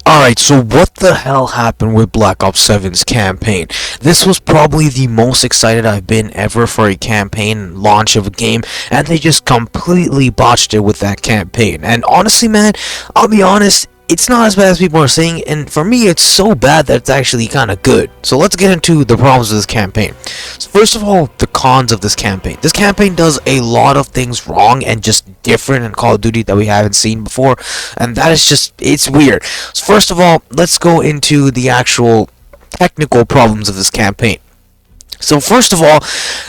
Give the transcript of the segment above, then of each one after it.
Alright, so what the hell happened with Black Ops 7's campaign? This was probably the most excited I've been ever for a campaign launch of a game, and they just completely botched it with that campaign. And honestly, man, I'll be honest, it's not as bad as people are saying, and for me, it's so bad that it's actually kind of good. So let's get into the problems of this campaign. So first of all, the cons of this campaign. This campaign does a lot of things wrong and just different in Call of Duty that we haven't seen before, and that is just, it's weird. So first of all, let's go into the actual technical problems of this campaign. So first of all,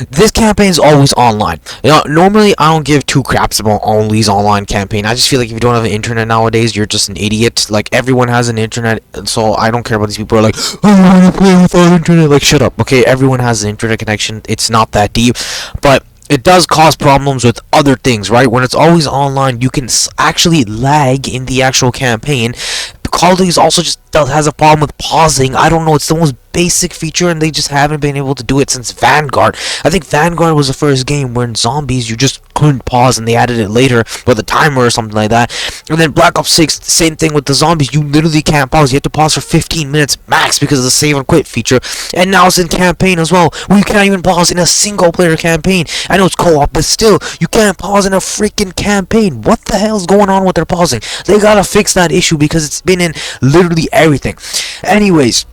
this campaign is always online. Normally I don't give two craps about Only's online campaign. I just feel like if you don't have an internet nowadays, you're just an idiot. Like, everyone has an internet, so I don't care about these people who are like, oh, I want to play without internet. Like, shut up, okay? Everyone has an internet connection. It's not that deep, but it does cause problems with other things, right? When it's always online, you can actually lag in the actual campaign. Call of Duty also just has a problem with pausing. I don't know, it's the most basic feature, and they just haven't been able to do it since Vanguard. I think Vanguard was the first game where in zombies you just couldn't pause, and they added it later with a timer or something like that. And then Black Ops 6, same thing with the zombies. You literally can't pause. You have to pause for 15 minutes max because of the save and quit feature. And now it's in campaign as well, where you can't even pause in a single player campaign. I know it's co-op, but still, you can't pause in a freaking campaign. What the hell's going on with their pausing? They gotta fix that issue because it's been in literally everything. Anyways,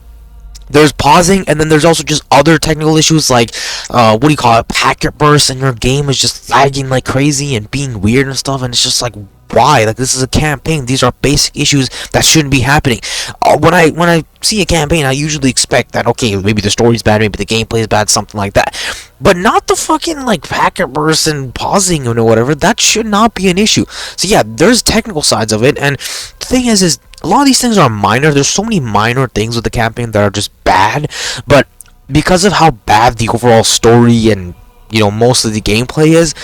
there's pausing, and then there's also just other technical issues like, what do you call it, packet bursts, and your game is just lagging like crazy and being weird and stuff, and it's just like, why? Like, this is a campaign. These are basic issues that shouldn't be happening. When I see a campaign, I usually expect that, okay, maybe the story's bad, maybe the gameplay is bad, something like that. But not the fucking, like, packet bursts and pausing or whatever. That should not be an issue. So yeah, there's technical sides of it, and the thing is a lot of these things are minor. There's so many minor things with the campaign that are just bad, but because of how bad the overall story and, you know, most of the gameplay is,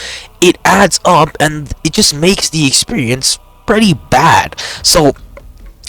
it adds up, and it just makes the experience pretty bad. So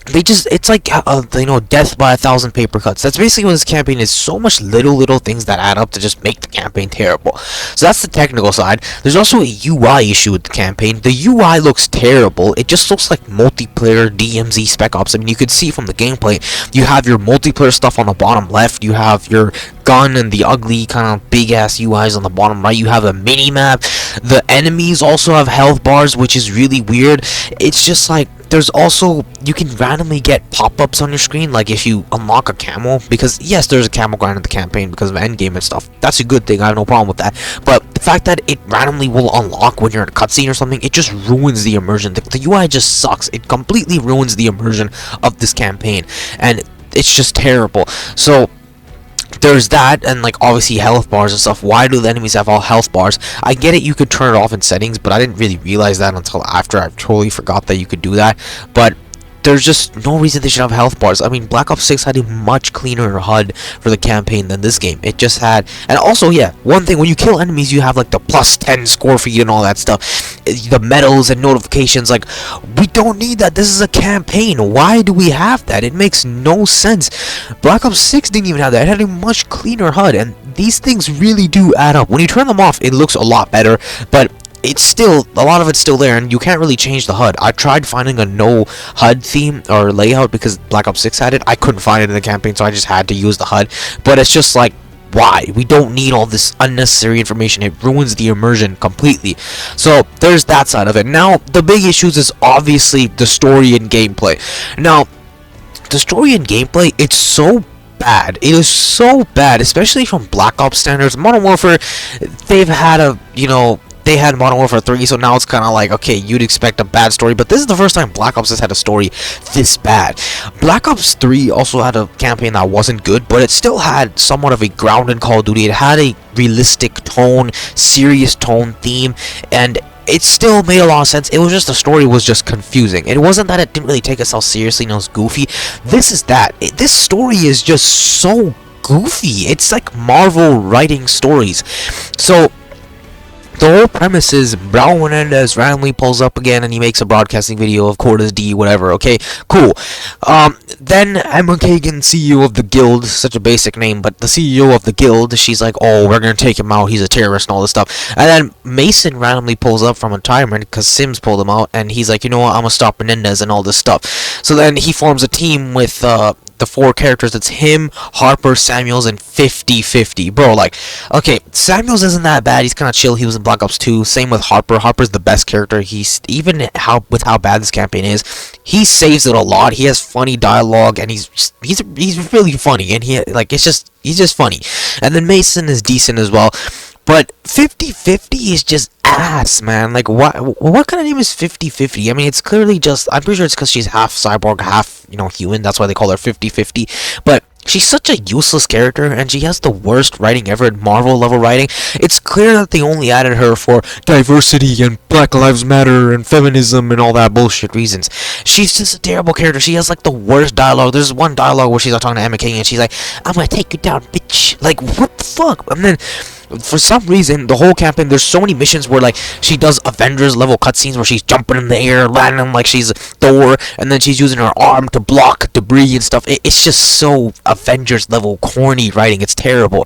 it's like, death by 1,000 paper cuts. That's basically what this campaign is. So much little things that add up to just make the campaign terrible. So that's the technical side. There's also a UI issue with the campaign. The UI looks terrible. It just looks like multiplayer DMZ Spec Ops. I mean, you could see from the gameplay, you have your multiplayer stuff on the bottom left, you have your gun and the ugly kind of big ass UIs on the bottom right, you have a mini map. The enemies also have health bars, which is really weird. It's just like, there's also, you can randomly get pop-ups on your screen, like if you unlock a camo, because yes, there's a camo grind in the campaign because of endgame and stuff. That's a good thing, I have no problem with that. But the fact that it randomly will unlock when you're in a cutscene or something, it just ruins the immersion. The UI just sucks. It completely ruins the immersion of this campaign, and it's just terrible. So there's that, and like obviously health bars and stuff. Why do the enemies have all health bars? I get it, you could turn it off in settings, but I didn't really realize that until after. I totally forgot that you could do that. But there's just no reason they should have health bars. I mean, Black Ops 6 had a much cleaner HUD for the campaign than this game. It just had, and also, yeah, one thing, when you kill enemies, you have like the plus 10 score feed and all that stuff, the medals and notifications. Like, we don't need that. This is a campaign. Why do we have that? It makes no sense. Black Ops 6 didn't even have that. It had a much cleaner HUD, and these things really do add up. When you turn them off, it looks a lot better, but it's still, a lot of it's still there, and you can't really change the HUD. I tried finding a no HUD theme or layout because Black Ops 6 had it. I couldn't find it in the campaign, so I just had to use the HUD. But it's just like, why? We don't need all this unnecessary information. It ruins the immersion completely. So there's that side of it. Now, the big issues is obviously the story and gameplay. Now, the story and gameplay, it's so bad. It is so bad, especially from Black Ops standards. Modern Warfare, they've had a, they had Modern Warfare 3, so now it's kind of like, okay, you'd expect a bad story, but this is the first time Black Ops has had a story this bad. Black Ops 3 also had a campaign that wasn't good, but it still had somewhat of a grounded Call of Duty. It had a realistic tone, serious tone theme, and it still made a lot of sense. It was just the story was just confusing. It wasn't that it didn't really take itself seriously and it was goofy. This is that. This story is just so goofy. It's like Marvel writing stories. So The whole premise is Raul Menendez randomly pulls up again and he makes a broadcasting video of Corda's D, whatever, okay? Cool. Then Emma Kagan, CEO of the guild, such a basic name, but the CEO of the guild, she's like, oh, we're gonna take him out, he's a terrorist and all this stuff. And then Mason randomly pulls up from retirement because Sims pulled him out, and he's like, you know what, I'm gonna stop Menendez and all this stuff. So then he forms a team with, the 4 characters. It's him, Harper, Samuels, and 50-50. Bro, like, okay, Samuels isn't that bad. He's kind of chill. He was in Black Ops 2. Same with Harper. Harper's the best character. He's, even with how bad this campaign is, he saves it a lot. He has funny dialogue, and he's really funny, and he's just funny. And then Mason is decent as well. But 50-50 is just ass, man. Like, what kind of name is 50-50? I mean, it's clearly just, I'm pretty sure it's because she's half cyborg, half, human. That's why they call her 50-50. But she's such a useless character, and she has the worst writing ever, Marvel level writing. It's clear that they only added her for diversity and Black Lives Matter and feminism and all that bullshit reasons. She's just a terrible character. She has, like, the worst dialogue. There's one dialogue where she's talking to Emma King, and she's like, I'm gonna take you down, bitch. Like, what the fuck? And then, for some reason, the whole campaign, there's so many missions where, like, she does Avengers level cutscenes where she's jumping in the air, landing like she's Thor, and then she's using her arm to block debris and stuff. It's just so Avengers level corny writing. It's terrible.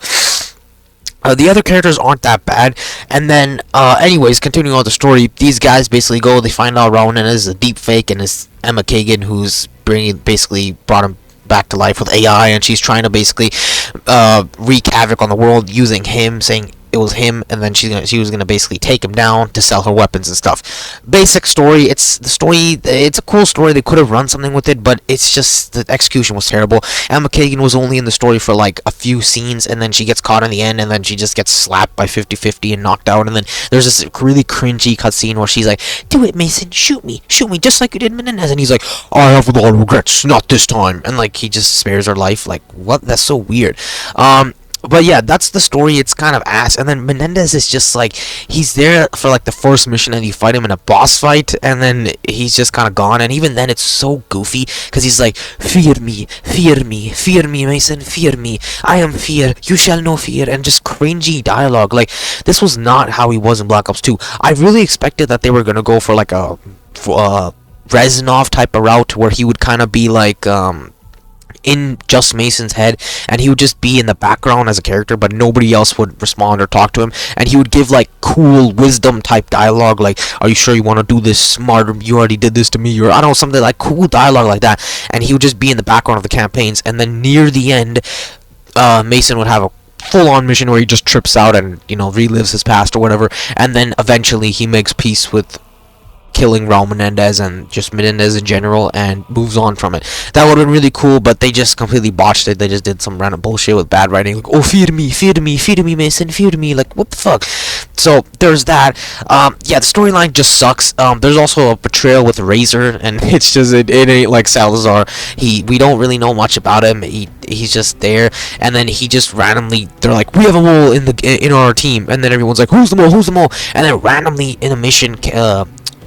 The other characters aren't that bad. And then, anyways, continuing on the story, these guys basically go, they find out Ronan is a deep fake, and it's Emma Kagan who's basically brought him back to life with AI, and she's trying to basically wreak havoc on the world using him, saying it was him, and then she was gonna basically take him down to sell her weapons and stuff. Basic story. It's a cool story. They could have run something with it, but it's just the execution was terrible. Emma Kagan was only in the story for like a few scenes, and then she gets caught in the end, and then she just gets slapped by 50-50 and knocked out. And then there's this really cringy cutscene where she's like, "Do it, Mason, shoot me, just like you did Menendez." And he's like, "I have a lot of regrets, not this time." And like he just spares her life. Like, what? That's so weird. But yeah, that's the story. It's kind of ass. And then Menendez is just like, he's there for like the first mission, and you fight him in a boss fight, and then he's just kind of gone. And even then, it's so goofy because he's like, fear me, Mason, fear me. I am fear. You shall know fear. And just cringy dialogue. Like, this was not how he was in Black Ops 2. I really expected that they were gonna go for like a Reznov type of route where he would kind of be like in just Mason's head, and he would just be in the background as a character, but nobody else would respond or talk to him, and he would give like cool wisdom type dialogue, like, are you sure you want to do this, smarter, you already did this to me, or I don't know, something like cool dialogue like that. And he would just be in the background of the campaigns, and then near the end, Mason would have a full-on mission where he just trips out and relives his past or whatever, and then eventually he makes peace with killing Raul Menendez and just Menendez in general and moves on from it. That would have been really cool, but they just completely botched it. They just did some random bullshit with bad writing, like, oh, fear me, Mason, fear me, like, what the fuck. So there's that. Yeah, the storyline just sucks. There's also a betrayal with Razor, and it's just it ain't like Salazar. We don't really know much about him. He's just there, and then he just randomly, they're like, we have a mole in our team, and then everyone's like, who's the mole, and then randomly in a mission,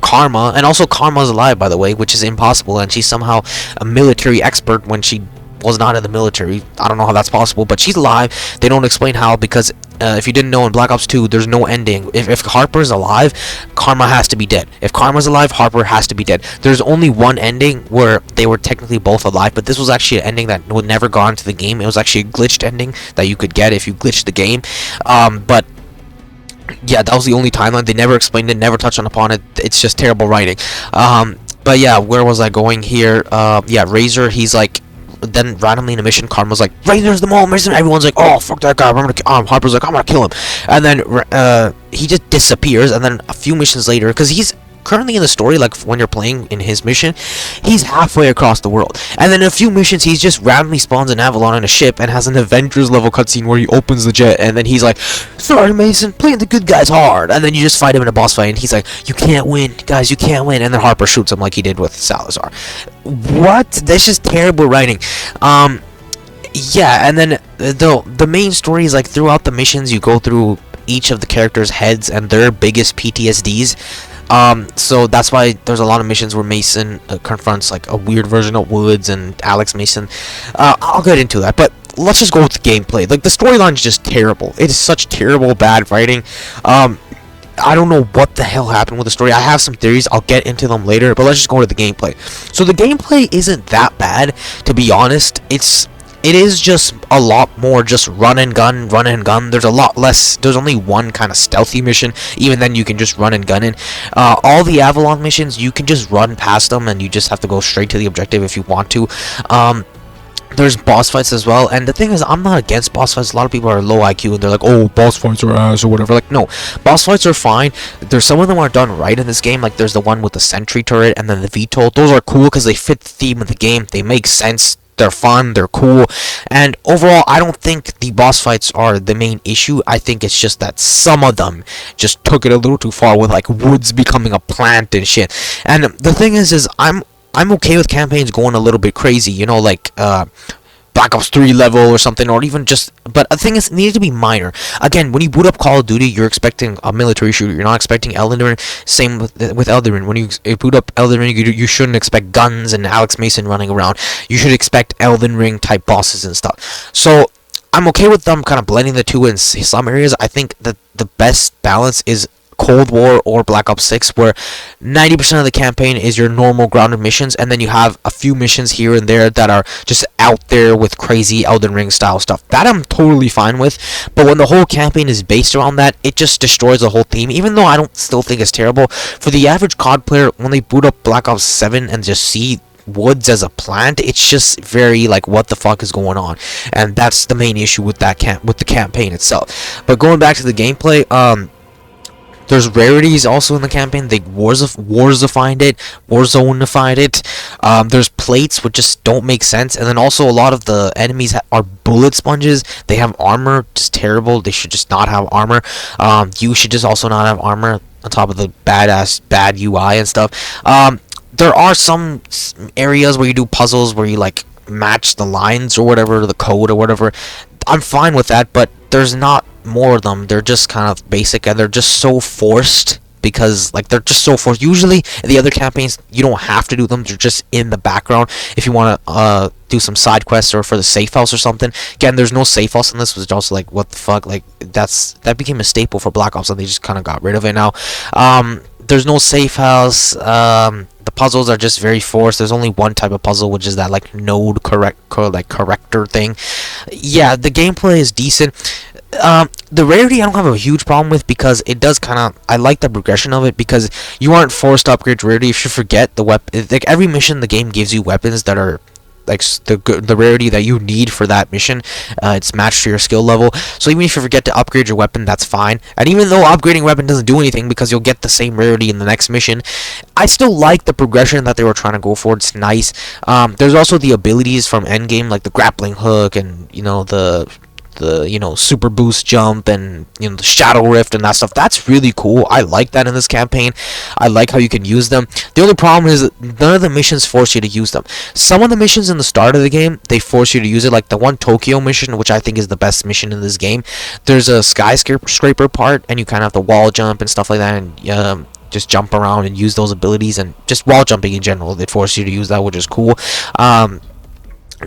Karma, and also Karma's alive, by the way, which is impossible, and she's somehow a military expert when she was not in the military. I don't know how that's possible, but she's alive. They don't explain how, because if you didn't know, in Black Ops 2, there's no ending. If Harper's alive, Karma has to be dead. If Karma's alive, Harper has to be dead. There's only one ending where they were technically both alive, but this was actually an ending that would never go into the game. It was actually a glitched ending that you could get if you glitched the game. But yeah, that was the only timeline. They never explained it, never touched upon it. It's just terrible writing. But yeah, where was I going here? Yeah, Razor, he's like, then randomly in a mission, Karma's like, Razor's the mole, Razor. Everyone's like, oh, fuck that guy, Harper's like, I'm gonna kill him. And then he just disappears, and then a few missions later, because he's currently in the story, like when you're playing in his mission, he's halfway across the world, and then in a few missions he just randomly spawns an Avalon in a ship and has an Avengers level cutscene where he opens the jet, and then he's like, sorry Mason, playing the good guys hard, and then you just fight him in a boss fight, and he's like, you can't win, guys, you can't win, and then Harper shoots him like he did with Salazar. What? That's just terrible writing. Yeah, and then the main story is like, throughout the missions you go through each of the characters' heads and their biggest PTSDs. So that's why there's a lot of missions where Mason confronts like a weird version of Woods and Alex Mason. I'll get into that, but let's just go with the gameplay. Like, the storyline's just terrible. It is such terrible, bad writing. I don't know what the hell happened with the story. I have some theories. I'll get into them later, but let's just go to the gameplay. So the gameplay isn't that bad, to be honest. It is just a lot more just run and gun, run and gun. There's a lot less. There's only one kind of stealthy mission. Even then, you can just run and gun in. All the Avalon missions, you can just run past them, and you just have to go straight to the objective if you want to. There's boss fights as well, and the thing is, I'm not against boss fights. A lot of people are low IQ and they're like, oh, boss fights are ass or whatever. Like, no, boss fights are fine. There's some of them are done right in this game. Like, there's the one with the sentry turret and then the VTOL. Those are cool because they fit the theme of the game. They make sense. They're fun, they're cool, and overall, I don't think the boss fights are the main issue. I think it's just that some of them just took it a little too far with, like, woods becoming a plant and shit. And the thing is I'm okay with campaigns going a little bit crazy, you know, like, Black Ops 3 level or something, or even just, but the thing is, it needs to be minor. Again, when you boot up Call of Duty, you're expecting a military shooter. You're not expecting Elden Ring. Same with Elden Ring. When you boot up Elden Ring, you shouldn't expect guns and Alex Mason running around. You should expect Elden Ring type bosses and stuff. So I'm okay with them kind of blending the two in some areas. I think that the best balance is Cold War or Black Ops 6, where 90% of the campaign is your normal grounded missions, and then you have a few missions here and there that are just out there with crazy Elden Ring style stuff. That I'm totally fine with, but when the whole campaign is based around that, it just destroys the whole theme, even though I don't still think it's terrible. For the average COD player, when they boot up Black Ops 7 and just see woods as a plant, it's just very like, what the fuck is going on? And that's the main issue with that with the campaign itself. But going back to the gameplay, there's rarities also in the campaign. They Warzofied it. There's plates which just don't make sense, and then also a lot of the enemies are bullet sponges. They have armor, just terrible. They should just not have armor. You should just also not have armor on top of the bad UI and stuff. There are some areas where you do puzzles where you like match the lines or whatever, the code or whatever. I'm fine with that, but there's not more of them. They're just kind of basic, and they're just so forced because, like, they're just so forced. Usually in the other campaigns, you don't have to do them. They're just in the background if you want to do some side quests or for the safe house or something. Again, there's no safe house in this, which is also like, what the fuck? Like, that became a staple for Black Ops, and they just kind of got rid of it now. There's no safe house. The puzzles are just very forced. There's only one type of puzzle, which is that like node corrector thing. Yeah, the gameplay is decent. The rarity I don't have a huge problem with, because it does kind of, I like the progression of it, because you aren't forced to upgrade to rarity. If you forget the weapon, like every mission the game gives you weapons that are like the rarity that you need for that mission. It's matched to your skill level, so even if you forget to upgrade your weapon, that's fine. And even though upgrading weapon doesn't do anything because you'll get the same rarity in the next mission, I still like the progression that they were trying to go for. It's nice. There's also the abilities from endgame, like the grappling hook, and you know, the super boost jump, and you know, the shadow rift and that stuff. That's really cool. I like that in this campaign. I like how you can use them. The only problem is that none of the missions force you to use them. Some of the missions in the start of the game, they force you to use it, like the one Tokyo mission, which I think is the best mission in this game. There's a skyscraper part, and you kind of have to wall jump and stuff like that, and just jump around and use those abilities, and just wall jumping in general, they force you to use that, which is cool.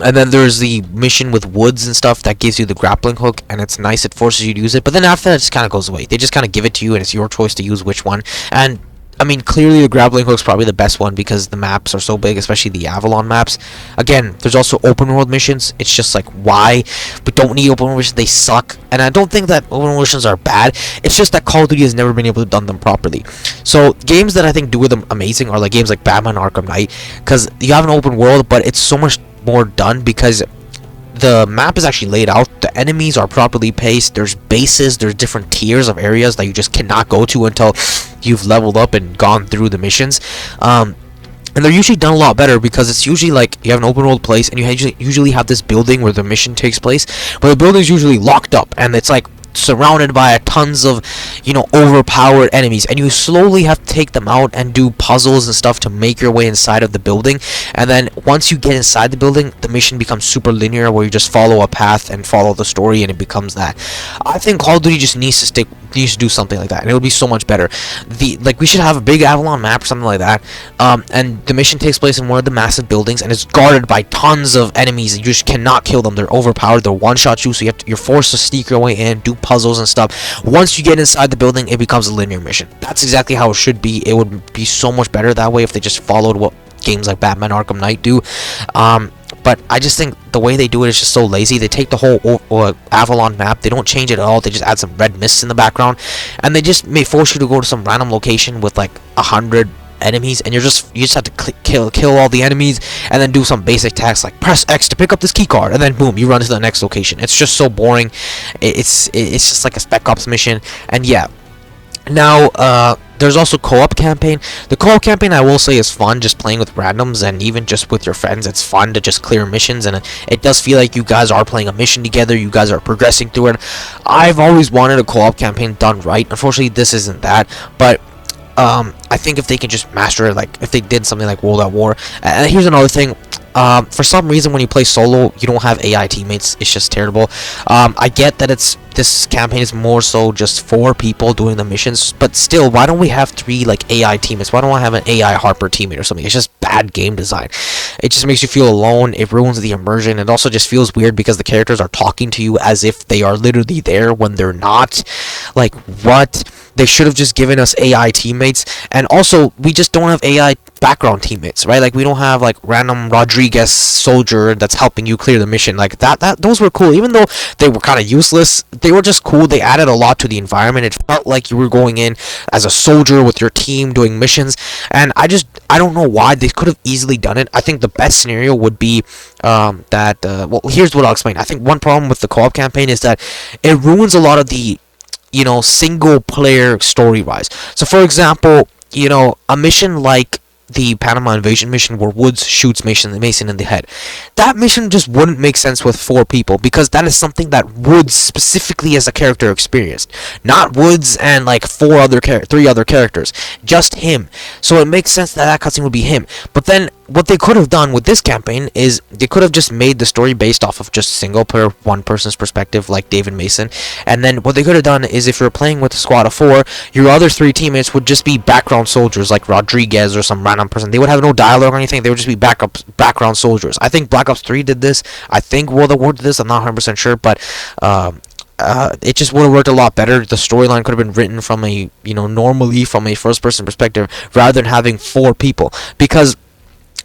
And then there's the mission with woods and stuff that gives you the grappling hook, and it's nice, it forces you to use it, but then after that it just kind of goes away. They just kind of give it to you, and it's your choice to use which one. And I mean, clearly the grappling hook's probably the best one because the maps are so big, especially the Avalon maps. Again, there's also open world missions. It's just like, why? We don't need open world missions. They suck. And I don't think that open world missions are bad. It's just that Call of Duty has never been able to done them properly. So games that I think do them amazing are like games like Batman Arkham Knight, because you have an open world, but it's so much more done because the map is actually laid out. The enemies are properly paced. There's bases. There's different tiers of areas that you just cannot go to until you've leveled up and gone through the missions. And they're usually done a lot better because it's usually like you have an open world place, and you usually have this building where the mission takes place, but the building's usually locked up, and it's like surrounded by tons of, you know, overpowered enemies, and you slowly have to take them out and do puzzles and stuff to make your way inside of the building. And then once you get inside the building, the mission becomes super linear, where you just follow a path and follow the story, and it becomes that. I think Call of Duty just needs to stick needs to do something like that, and it would be so much better. We should have a big Avalon map or something like that, and the mission takes place in one of the massive buildings, and it's guarded by tons of enemies, and you just cannot kill them. They're overpowered. They're one-shot you, so you're forced to sneak your way in, do puzzles and stuff. Once you get inside the building, it becomes a linear mission. That's exactly how it should be. It would be so much better that way if they just followed what games like Batman Arkham Knight do. But I just think the way they do it is just so lazy. They take the whole Avalon map, they don't change it at all. They just add some red mists in the background, and they just may force you to go to some random location with like 100 enemies, and you just have to kill all the enemies, and then do some basic tasks like press X to pick up this key card, and then boom, you run to the next location. It's just so boring. It's just like a Spec Ops mission. And yeah, now there's also co-op campaign. The co-op campaign, I will say, is fun, just playing with randoms, and even just with your friends. It's fun to just clear missions, and it does feel like you guys are playing a mission together. You guys are progressing through it. I've always wanted a co-op campaign done right. Unfortunately, this isn't that, but I think if they can just master it, like if they did something like World at War. And here's another thing. For some reason, when you play solo, you don't have AI teammates. It's just terrible. I get that this campaign is more so just 4 people doing the missions, but still, why don't we have 3 like AI teammates? Why don't I have an AI Harper teammate or something? It's just bad game design. It just makes you feel alone. It ruins the immersion. It also just feels weird because the characters are talking to you as if they are literally there when they're not. Like, what? They should have just given us AI teammates. And also, we just don't have AI background teammates, right? Like, we don't have like random Rodriguez soldier that's helping you clear the mission. Like those were cool, even though they were kind of useless. They were just cool. They added a lot to the environment. It felt like you were going in as a soldier with your team doing missions, and I don't know why. They could have easily done it. I think the best scenario would be well, here's what I'll explain. I think one problem with the co-op campaign is that it ruins a lot of the single player story wise. So for example, a mission like the Panama Invasion mission where Woods shoots Mason in the head. That mission just wouldn't make sense with 4 people, because that is something that Woods specifically as a character experienced. Not Woods and like 3 other characters. Just him. So it makes sense that cutscene would be him. But then what they could have done with this campaign is they could have just made the story based off of just single player, one person's perspective, like David Mason. And then what they could have done is, if you're playing with a squad of 4, your other 3 teammates would just be background soldiers like Rodriguez or some random person. They would have no dialogue or anything. They would just be background soldiers. I think Black Ops 3 did this. I think World at War did this. I'm not 100% sure, but it just would have worked a lot better. The storyline could have been written from a normally from a first person perspective rather than having 4 people, because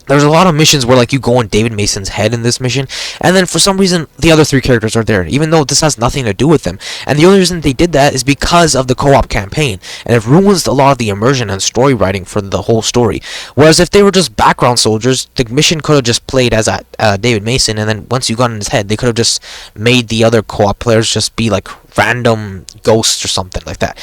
there's a lot of missions where like you go in David Mason's head in this mission, and then for some reason the other 3 characters are there, even though this has nothing to do with them. And the only reason they did that is because of the co-op campaign, and it ruins a lot of the immersion and story writing for the whole story. Whereas if they were just background soldiers, the mission could have just played as David Mason, and then once you got in his head, they could have just made the other co-op players just be like random ghosts or something like that.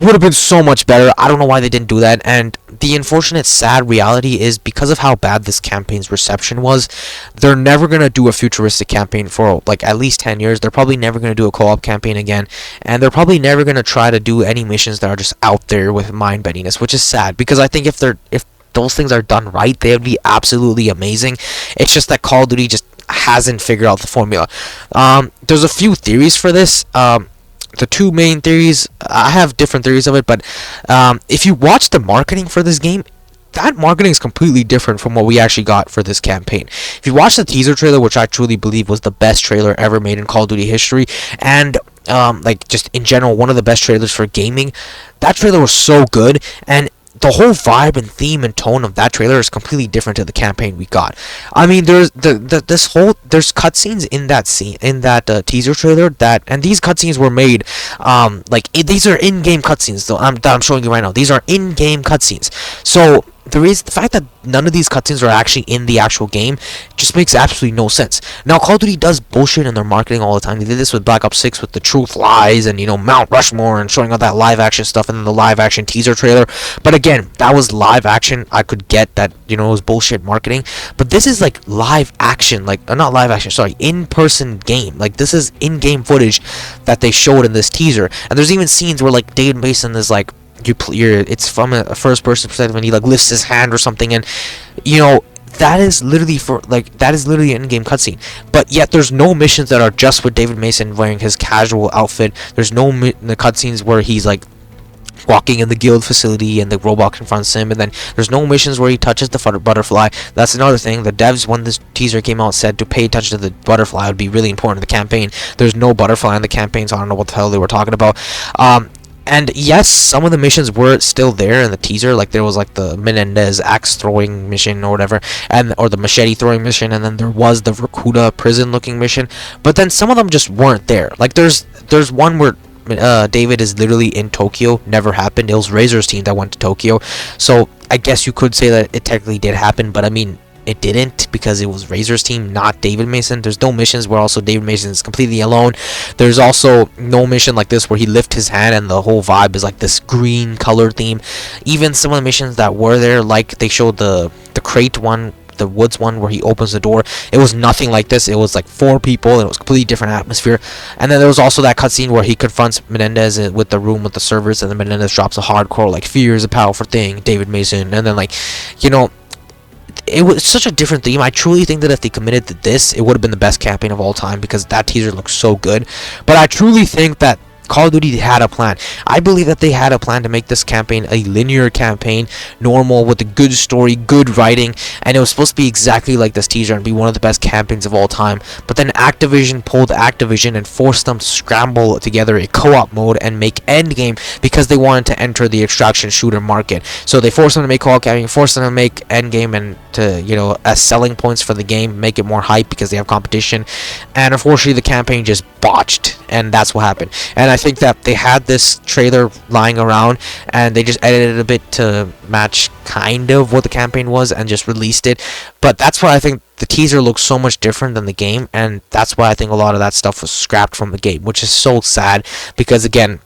Would have been so much better. I don't know why they didn't do that. And the unfortunate sad reality is, because of how bad this campaign's reception was, they're never going to do a futuristic campaign for like at least 10 years. They're probably never going to do a co-op campaign again, and they're probably never going to try to do any missions that are just out there with mind-bendiness, which is sad, because I think if those things are done right, they would be absolutely amazing. It's just that Call of Duty just hasn't figured out the formula. There's a few theories for this. The 2 main theories, I have different theories of it, but if you watch the marketing for this game, that marketing is completely different from what we actually got for this campaign. If you watch the teaser trailer, which I truly believe was the best trailer ever made in Call of Duty history, and like just in general one of the best trailers for gaming, that trailer was so good, and the whole vibe and theme and tone of that trailer is completely different to the campaign we got. I mean, there's there's cutscenes in that teaser trailer and these cutscenes were made these are in-game cutscenes that I'm showing you right now. These are in-game cutscenes. So the fact that none of these cutscenes are actually in the actual game just makes absolutely no sense. Now, Call of Duty does bullshit in their marketing all the time. They did this with Black Ops 6 with the Truth Lies and Mount Rushmore and showing all that live action stuff and then the live action teaser trailer. But again, that was live action. I could get that it was bullshit marketing, but this is like live action, like not live action, sorry, in-person game. Like, this is in-game footage that they showed in this teaser, and there's even scenes where like David Mason is like, it's from a first person perspective, and he like lifts his hand or something, and that is literally an in-game cutscene. But yet there's no missions that are just with David Mason wearing his casual outfit. There's no the cutscenes where he's like walking in the guild facility and the robot confronts him, and then there's no missions where he touches the butterfly. That's another thing. The devs, when this teaser came out, said to pay attention to the butterfly would be really important in the campaign. There's no butterfly in the campaign, so I don't know what the hell they were talking about. And yes, some of the missions were still there in the teaser. Like there was like the Menendez axe throwing mission or whatever, or the machete throwing mission, and then there was the Rakuda prison looking mission. But then some of them just weren't there. Like there's one where David is literally in Tokyo. Never happened. It was Razor's team that went to Tokyo, so I guess you could say that it technically did happen, but I mean it didn't, because it was Razor's team, not David Mason. There's no missions where also David Mason is completely alone. There's also no mission like this where he lifts his hand and the whole vibe is like this green color theme. Even some of the missions that were there, like they showed the crate one, the woods one where he opens the door, it was nothing like this. It was like 4 people and it was completely different atmosphere. And then there was also that cutscene where he confronts Menendez with the room with the servers, and then Menendez drops a hardcore like fear is a powerful thing, David Mason, and then like, you know, it was such a different theme. I truly think that if they committed to this, it would have been the best campaign of all time, because that teaser looks so good. But I truly think that Call of Duty had a plan. I believe that they had a plan to make this campaign a linear campaign, normal, with a good story, good writing, and it was supposed to be exactly like this teaser and be one of the best campaigns of all time. But then Activision pulled Activision and forced them to scramble together a co-op mode and make Endgame, because they wanted to enter the extraction shooter market. So they forced them to make co-op campaign, forced them to make Endgame, and to, you know, as selling points for the game, make it more hype because they have competition. And unfortunately the campaign just botched, and that's what happened. And I think that they had this trailer lying around and they just edited it a bit to match kind of what the campaign was and just released it. But that's why I think the teaser looks so much different than the game, and that's why I think a lot of that stuff was scrapped from the game, which is so sad, because again,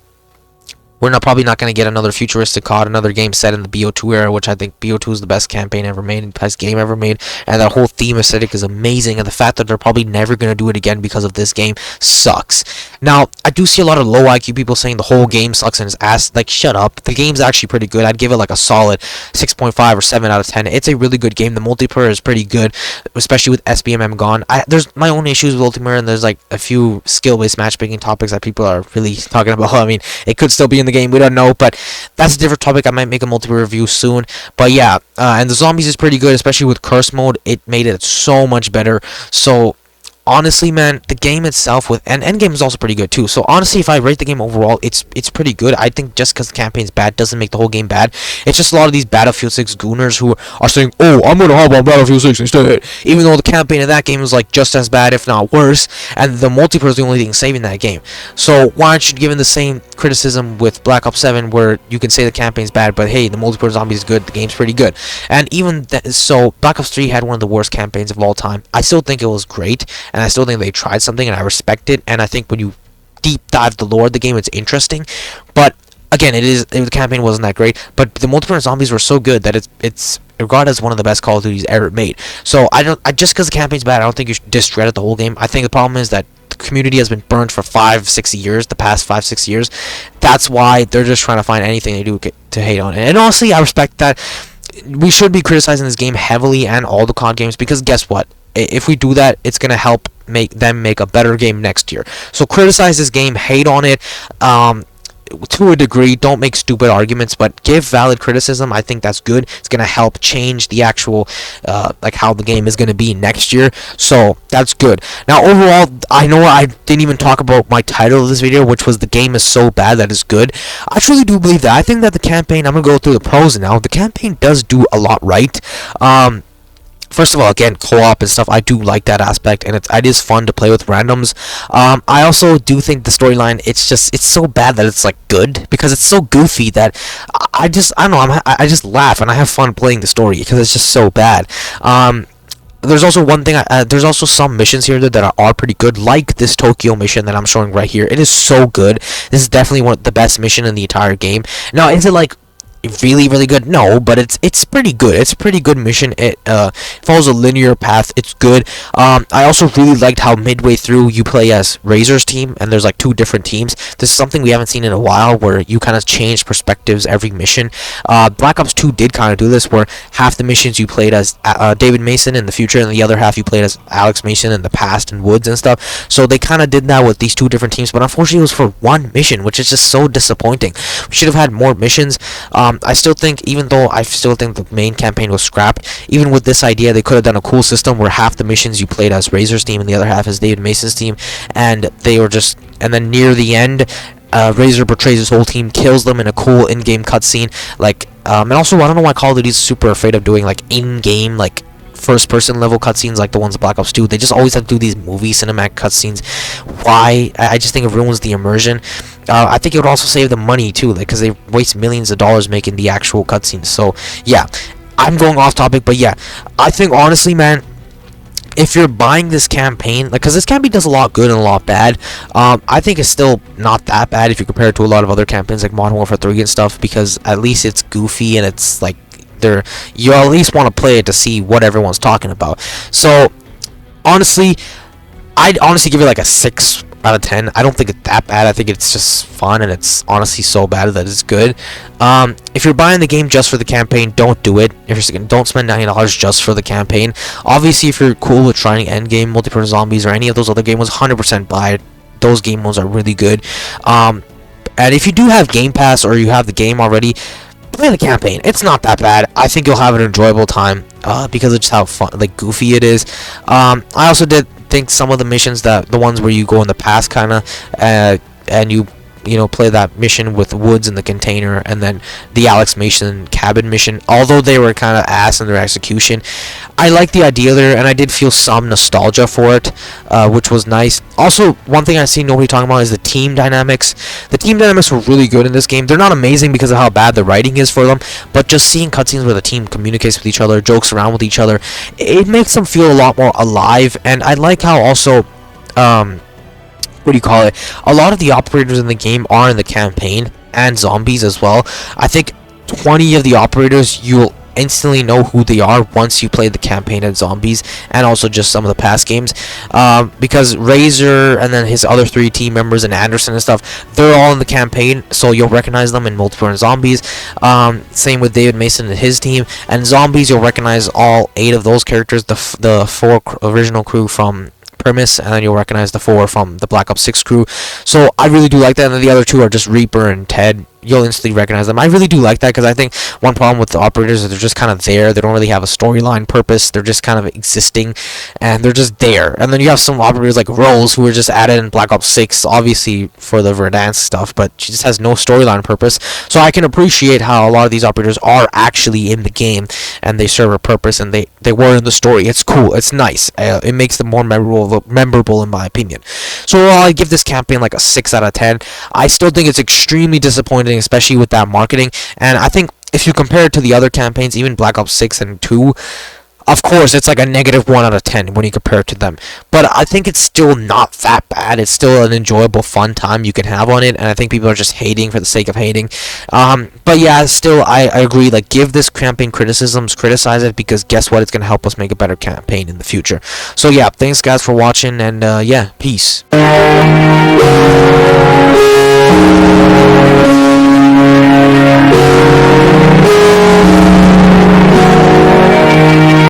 we're probably not going to get another futuristic COD, another game set in the BO2 era, which I think BO2 is the best campaign ever made, best game ever made, and that whole theme aesthetic is amazing, and the fact that they're probably never going to do it again because of this game sucks. Now, I do see a lot of low IQ people saying the whole game sucks and is ass. Like, shut up. The game's actually pretty good. I'd give it like a solid 6.5 or 7 out of 10. It's a really good game. The multiplayer is pretty good, especially with SBMM gone. There's my own issues with multiplayer, and there's like a few skill-based matchmaking topics that people are really talking about. I mean, it could still be in the game, we don't know, but that's a different topic. I might make a multiplayer review soon. But yeah, and the zombies is pretty good, especially with curse mode. It made it so much better. So honestly, man, the game itself with and Endgame is also pretty good too. So honestly, if I rate the game overall, it's pretty good. I think just because the campaign's bad doesn't make the whole game bad. It's just a lot of these Battlefield 6 gooners who are saying, "Oh, I'm gonna hop on Battlefield 6 instead," even though the campaign of that game is like just as bad, if not worse, and the multiplayer is the only thing saving that game. So why aren't you giving the same criticism with Black Ops 7, where you can say the campaign's bad, but hey, the multiplayer zombies is good, the game's pretty good. And even so, Black Ops 3 had one of the worst campaigns of all time. I still think it was great, and I still think they tried something, and I respect it. And I think when you deep dive the lore of the game, it's interesting. But again, the campaign wasn't that great, but the multiplayer zombies were so good that it's regarded as one of the best Call of Duties ever made. So just because the campaign's bad, I don't think you should discredit the whole game. I think the problem is that the community has been burned for 5-6 years, the past 5-6 years. That's why they're just trying to find anything they do to hate on it. And honestly, I respect that. We should be criticizing this game heavily, and all the COD games, because guess what? If we do that, it's gonna help make a better game next year. So criticize this game, hate on it, to a degree. Don't make stupid arguments, but give valid criticism. I think that's good. It's gonna help change the actual like how the game is gonna be next year. So that's good. Now overall, I know I didn't even talk about my title of this video, which was "The game is so bad that it's good." I truly do believe that. I think that the campaign, I'm gonna go through the pros now. The campaign does do a lot right. First of all, again, co-op and stuff, I do like that aspect, and it is fun to play with randoms. I also do think the storyline, it's so bad that it's like good, because it's so goofy that I don't know, I just laugh and I have fun playing the story because it's just so bad. There's also one thing, there's also some missions here that are pretty good, like this Tokyo mission that I'm showing right here. It is so good. This is definitely one of the best mission in the entire game. Now, is it like really really good? No, but it's pretty good. It's a pretty good mission. It follows a linear path. It's good. I also really liked how midway through you play as Razor's team, and there's like two different teams. This is something we haven't seen in a while, where you kind of change perspectives every mission. Black Ops 2 did kind of do this, where half the missions you played as David Mason in the future, and the other half you played as Alex Mason in the past and Woods and stuff. So they kind of did that with these two different teams, but unfortunately it was for one mission, which is just so disappointing. We should have had more missions. I still think, even though I still think the main campaign was scrapped, even with this idea, they could have done a cool system where half the missions you played as Razor's team and the other half as David Mason's team, and they were just, and then near the end, Razor betrays his whole team, kills them in a cool in-game cutscene. Like, and also I don't know why Call of Duty is super afraid of doing like in-game, like first-person level cutscenes like the ones in Black Ops 2. They just always have to do these movie cinematic cutscenes. Why? I just think it ruins the immersion. I think it would also save them money too, because they waste millions of dollars making the actual cutscenes. So yeah, I'm going off topic, but yeah, I think honestly, man, if you're buying this campaign, like, because this campaign does a lot good and a lot bad, I think it's still not that bad if you compare it to a lot of other campaigns like Modern Warfare 3 and stuff, because at least it's goofy and it's like, you at least want to play it to see what everyone's talking about. So honestly, I'd honestly give it like a 6 out of 10. I don't think it's that bad. I think it's just fun, and it's honestly so bad that it's good. If you're buying the game just for the campaign, don't do it. Don't spend $90 just for the campaign. Obviously, if you're cool with trying endgame multiplayer zombies or any of those other game modes, 100% buy it. Those game modes are really good. And if you do have Game Pass or you have the game already, play the campaign. It's not that bad. I think you'll have an enjoyable time because of just how fun, like, goofy it is. I also did think some of the missions, that the ones where you go in the past kind of and you know, play that mission with Woods in the container, and then the Alex Mason cabin mission, although they were kind of ass in their execution, I like the idea there, and I did feel some nostalgia for it, which was nice. Also, one thing I see nobody talking about is the team dynamics. The team dynamics were really good in this game. They're not amazing because of how bad the writing is for them, but just seeing cutscenes where the team communicates with each other, jokes around with each other, it makes them feel a lot more alive. And I like how also what do you call it, a lot of the operators in the game are in the campaign, and zombies as well. I think 20 of the operators, you'll instantly know who they are once you play the campaign and zombies, and also just some of the past games, because Razor and then his other 3 team members and Anderson and stuff, they're all in the campaign, so you'll recognize them in multiplayer and zombies. Same with David Mason and his team, and zombies, you'll recognize all 8 of those characters, the 4 original crew from Premise, and then you'll recognize the 4 from the Black Ops 6 crew. So I really do like that, and then the other 2 are just Reaper and Ted. You'll instantly recognize them. I really do like that, because I think one problem with the operators is they're just kind of there. They don't really have a storyline purpose. They're just kind of existing, and they're just there. And then you have some operators like Rose, who were just added in Black Ops 6, obviously for the Verdansk stuff, but she just has no storyline purpose. So I can appreciate how a lot of these operators are actually in the game, and they serve a purpose, and they were in the story. It's cool. It's nice. It makes them more memorable in my opinion. So I give this campaign like a 6 out of 10. I still think it's extremely disappointing, especially with that marketing, and I think if you compare it to the other campaigns, even Black Ops 6 and 2, of course it's like a negative 1 out of 10 when you compare it to them, but I think it's still not that bad. It's still an enjoyable, fun time you can have on it, and I think people are just hating for the sake of hating. But yeah, still, I agree, like, give this campaign criticisms, criticize it, because guess what, it's going to help us make a better campaign in the future. So yeah, thanks guys for watching, and yeah, peace.